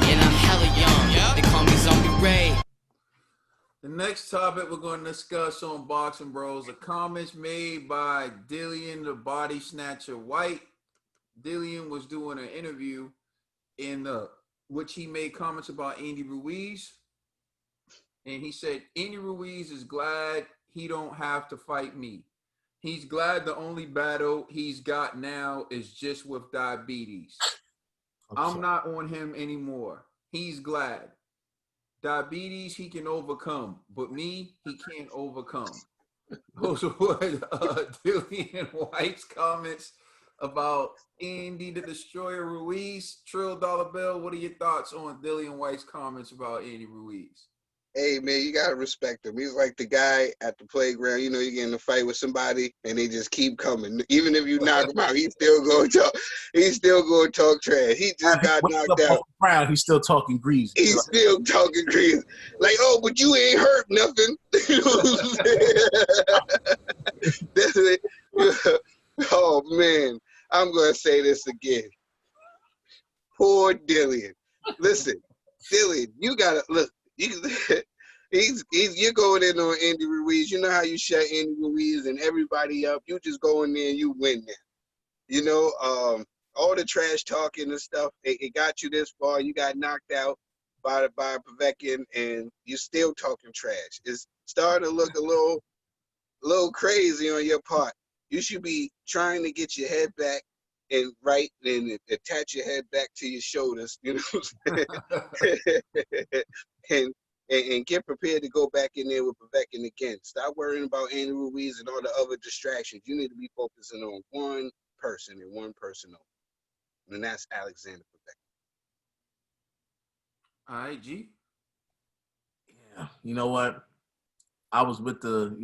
And I'm hella young. They call me Zombie Ray. The next topic we're going to discuss on Boxing Bros are comments made by Dillian the Body Snatcher White. Dillian was doing an interview in which he made comments about Andy Ruiz, and he said Andy Ruiz is glad he don't have to fight me. He's glad the only battle he's got now is just with diabetes. I'm not on him anymore. He's glad. Diabetes he can overcome, but me he can't overcome. Those were Dillian Whyte's comments about Andy the Destroyer Ruiz. Trill Dollar Bill, what are your thoughts on Dillian Whyte's comments about Andy Ruiz? Hey man, you gotta respect him. He's like the guy at the playground. You know, you get in a fight with somebody and they just keep coming. Even if you knock him out, he's still going to talk. He's still going to talk trash. He just got knocked out. Crowd, he's still talking greasy. He's still talking greasy. Like, oh, but you ain't hurt nothing. You know what I'm saying? That's it. Oh man, I'm gonna say this again. Poor Dillian. Listen, Dillian, you gotta look. You're going in on Andy Ruiz. You know how you shut Andy Ruiz and everybody up. You just go in there and you win there. You know, all the trash talking and stuff. It got you this far. You got knocked out by Povetkin, and you're still talking trash. It's starting to look a little crazy on your part. You should be trying to get your head back and attach your head back to your shoulders. You know. And get prepared to go back in there with Povetkin again. Stop worrying about Andy Ruiz and all the other distractions. You need to be focusing on one person and one person only. And that's Alexander Povetkin. All right, G. Yeah, you know what? I was with the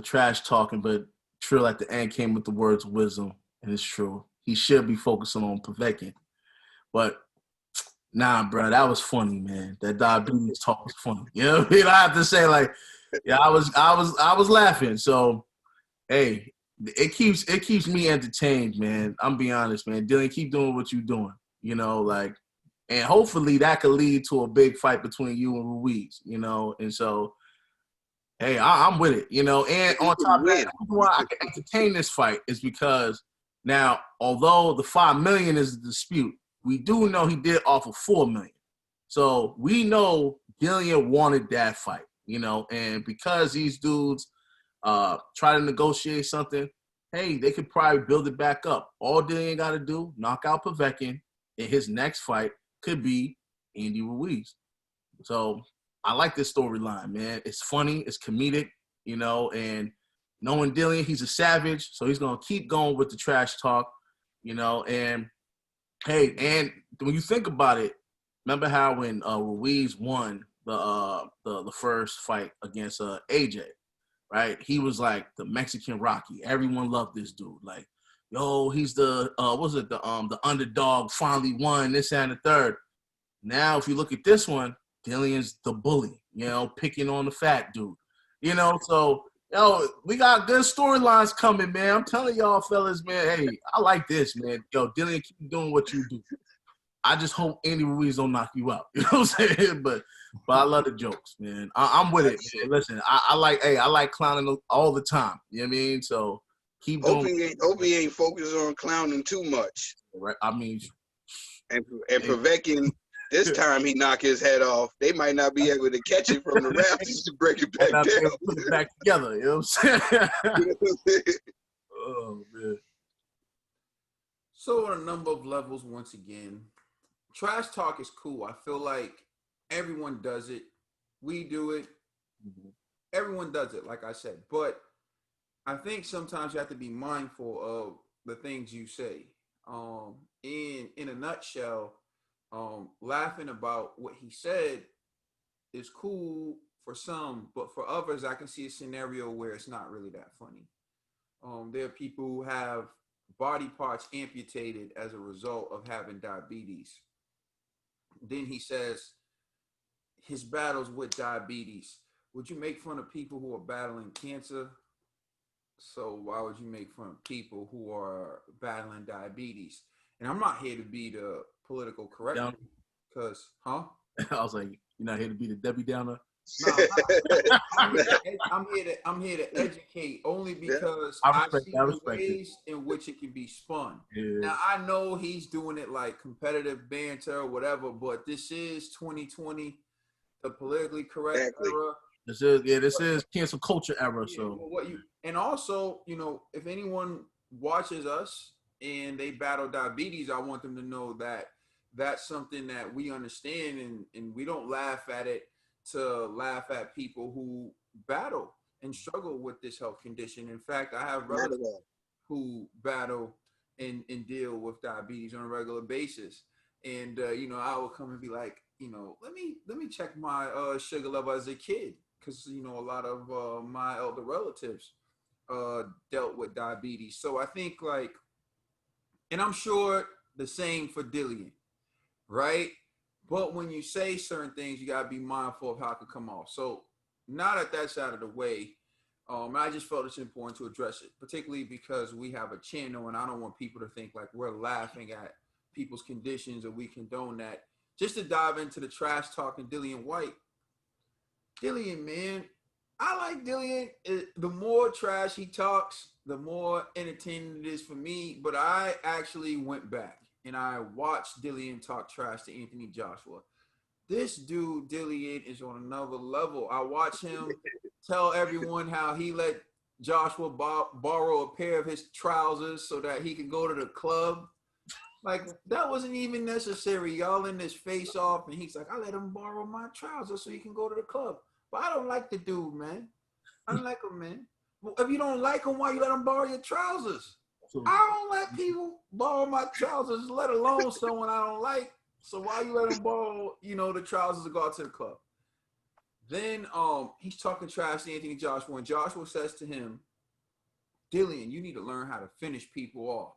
trash talking, but Trill at the end came with the words wisdom, and it's true. He should be focusing on Povetkin. But nah, bro, that was funny, man. That diabetes talk was funny. You know what I mean? I have to say, like, yeah, I was laughing. So, hey, it keeps me entertained, man. I'm be honest, man. Dillian, keep doing what you're doing. You know, like, and hopefully that could lead to a big fight between you and Ruiz. You know, and so, hey, I'm with it. You know, and on top of that, why I can entertain this fight is because now, although the $5 million is a dispute, we do know he did offer $4 million. So we know Dillian wanted that fight, you know, and because these dudes try to negotiate something, hey, they could probably build it back up. All Dillian got to do, knock out Povetkin, and his next fight could be Andy Ruiz. So I like this storyline, man. It's funny, it's comedic, you know, and knowing Dillian, he's a savage, so he's going to keep going with the trash talk, you know, and hey, and when you think about it, remember how when Ruiz won the first fight against AJ, right? He was like the Mexican Rocky. Everyone loved this dude. Like, yo, he's the the underdog, finally won, this and the third. Now, if you look at this one, Dillian's the bully, you know, picking on the fat dude. You know, so yo, we got good storylines coming, man. I'm telling y'all, fellas, man. Hey, I like this, man. Yo, Dillian, keep doing what you do. I just hope Andy Ruiz don't knock you out. You know what I'm saying? But I love the jokes, man. I'm with it. Man. Listen, I like clowning all the time. You know what I mean? So keep doing. Hope he ain't focused on clowning too much. Right? I mean, and Povetkin. This time he knock his head off. They might not be able to catch it from the rafters to break it back down. Put it back together, you know what I'm saying? Oh, man. So on a number of levels, once again, trash talk is cool. I feel like everyone does it. We do it. Mm-hmm. Everyone does it, like I said. But I think sometimes you have to be mindful of the things you say. In a nutshell, laughing about what he said is cool for some, but for others, I can see a scenario where it's not really that funny. There are people who have body parts amputated as a result of having diabetes. Then he says his battles with diabetes. Would you make fun of people who are battling cancer? So why would you make fun of people who are battling diabetes? And I'm not here to be the political correct. Down. Because, huh? I was like, you're not here to be the Debbie Downer. No, I'm here to educate only because I see the ways in which it can be spun. Yeah. Now I know he's doing it like competitive banter or whatever, but this is 2020, the politically correct era. This is cancel culture era. Yeah, So and also, if anyone watches us and they battle diabetes, I want them to know that that's something that we understand, and we don't laugh at it to laugh at people who battle and struggle with this health condition. In fact, I have relatives who battle and deal with diabetes on a regular basis. And, I would come and be like, let me check my sugar level as a kid. Because, a lot of my elder relatives dealt with diabetes. So I think and I'm sure the same for Dillian, right? But when you say certain things, you got to be mindful of how it can come off. So now that that's out of the way, I just felt it's important to address it, particularly because we have a channel and I don't want people to think like we're laughing at people's conditions or we condone that. Just to dive into the trash talking Dillian Whyte. Dillian, man, I like Dillian. The more trash he talks, the more entertaining it is for me. But I actually went back and I watched Dillian talk trash to Anthony Joshua. This dude, Dillian, is on another level. I watch him tell everyone how he let Joshua borrow a pair of his trousers so that he could go to the club. Like, that wasn't even necessary. Y'all in this face off, and he's like, I let him borrow my trousers so he can go to the club. But I don't like the dude, man. I don't like him, man. Well, if you don't like him, why you let him borrow your trousers? I don't let people borrow my trousers, let alone someone I don't like. So why you let him borrow, the trousers to go out to the club? Then he's talking trash to Anthony Joshua, and Joshua says to him, Dillian, you need to learn how to finish people off.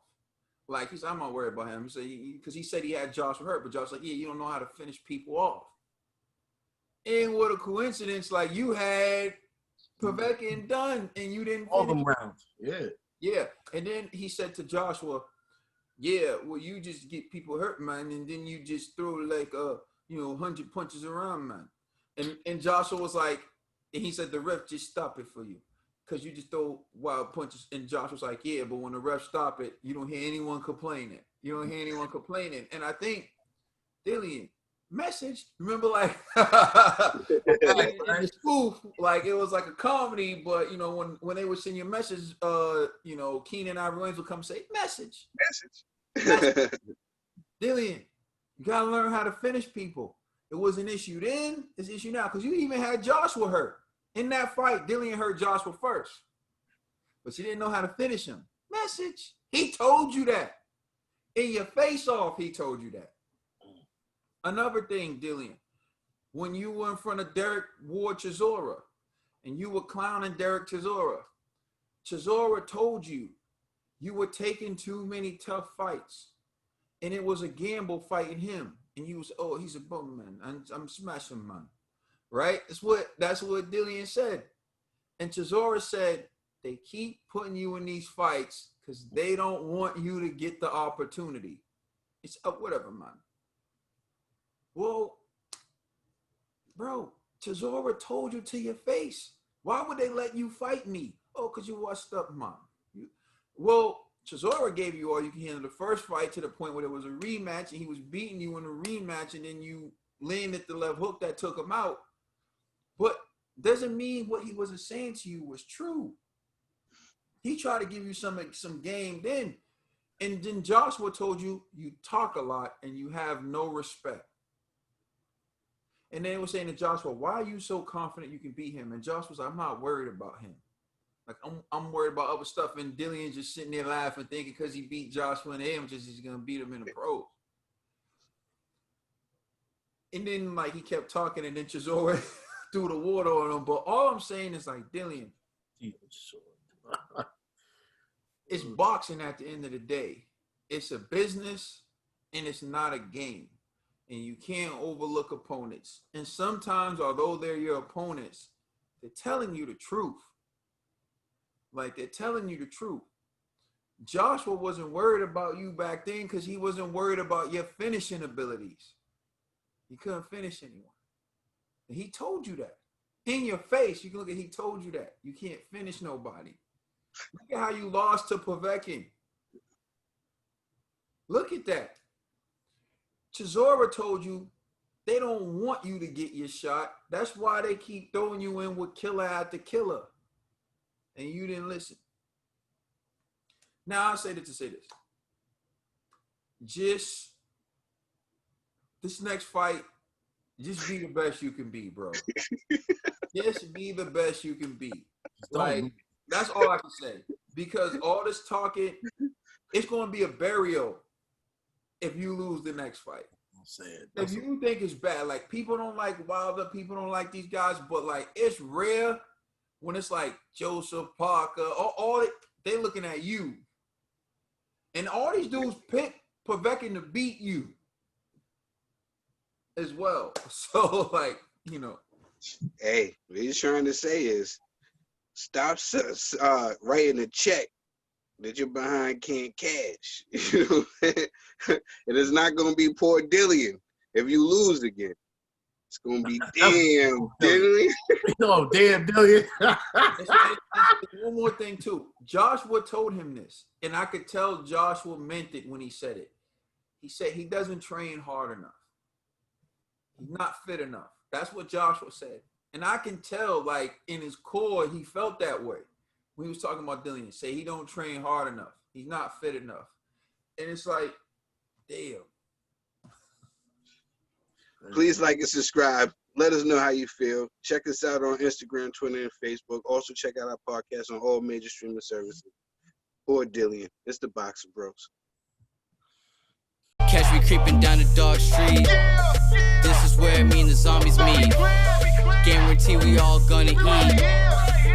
Like, he's, I'm not worried about him. Because he said he had Joshua hurt, but Joshua's like, yeah, you don't know how to finish people off. And what a coincidence, like you had Povetkin done and you didn't finish. All them rounds. Yeah. Yeah. And then he said to Joshua, yeah, well, you just get people hurt, man, and then you just throw like 100 punches around, man. And Joshua was like, and he said the ref just stop it for you. Because you just throw wild punches. And Josh was like, yeah, but when the refs stop it, you don't hear anyone complaining. And I think, Dillian, message, remember like in the spoof, like it was like a comedy, but when they would send you a message, Keenan and Ivory Wayans would come say, message. Dillian, you got to learn how to finish people. It was an issue then, it's an issue now. Because you even had Joshua hurt. In that fight, Dillian hurt Joshua first, but she didn't know how to finish him. Message. He told you that. In your face off, he told you that. Another thing, Dillian, when you were in front of Derek Ward Chisora and you were clowning Derek Chisora told you you were taking too many tough fights and it was a gamble fighting him. And you was, oh, he's a bum, man. I'm smashing, man. Right? That's what Dillian said. And Chisora said, they keep putting you in these fights because they don't want you to get the opportunity. It's whatever, man. Well, bro, Chisora told you to your face. Why would they let you fight me? Oh, because you washed up, man. Well, Chisora gave you all you can handle the first fight to the point where there was a rematch and he was beating you in the rematch and then you landed the left hook that took him out. But doesn't mean what he wasn't saying to you was true. He tried to give you some game then. And then Joshua told you, you talk a lot and you have no respect. And they were saying to Joshua, why are you so confident you can beat him? And Joshua was like, I'm not worried about him. Like, I'm worried about other stuff. And Dillian's just sitting there laughing, thinking because he beat Joshua in the amateurs, he's going to beat him in the pros. And then, like, he kept talking, and then Chisora threw the water on him. But all I'm saying is, like, Dillian, it's boxing at the end of the day. It's a business, and it's not a game. And you can't overlook opponents. And sometimes, although they're your opponents, they're telling you the truth. Like, they're telling you the truth. Joshua wasn't worried about you back then because he wasn't worried about your finishing abilities. He couldn't finish anyone. And he told you that. In your face, you can look at, he told you that. You can't finish nobody. Look at how you lost to Povetkin. Look at that. Chisora told you they don't want you to get your shot. That's why they keep throwing you in with killer after killer. And you didn't listen. Now, I'll say this to say this. Just this next fight, just be the best you can be, bro. Just be the best you can be. Like, that's all I can say. Because all this talking, it's going to be a burial if you lose the next fight. If you think it's bad, like, people don't like Wilder, people don't like these guys, but, like, it's rare when it's like Joseph Parker, all they looking at you. And all these dudes pick Povetkin to beat you as well. So, like, you know. Hey, what he's trying to say is stop writing a check that your behind can't cash. You know, and it's not going to be poor Dillian if you lose again. It's going to be damn Dillian. No, damn Dillian. One more thing, too. Joshua told him this, and I could tell Joshua meant it when he said it. He said he doesn't train hard enough. He's not fit enough. That's what Joshua said. And I can tell, like, in his core, he felt that way when he was talking about Dillian. Say he don't train hard enough. He's not fit enough. And it's like, damn. Please like and subscribe. Let us know how you feel. Check us out on Instagram, Twitter, and Facebook. Also, check out our podcast on all major streaming services. Poor Dillian. It's the Boxing Bros. Catch me creeping down the dark street. This is where me and the zombies meet. Guarantee we all gonna eat.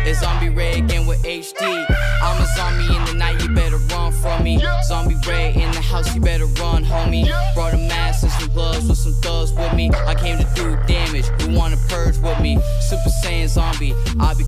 It's Zombie Ray again with HD. I'm a zombie in the night, you better run from me. Zombie Ray in the house, you better run, homie. Brought a mask and some gloves with some thugs with me. I came to do damage, who wanna purge with me? Super Saiyan zombie, I'll be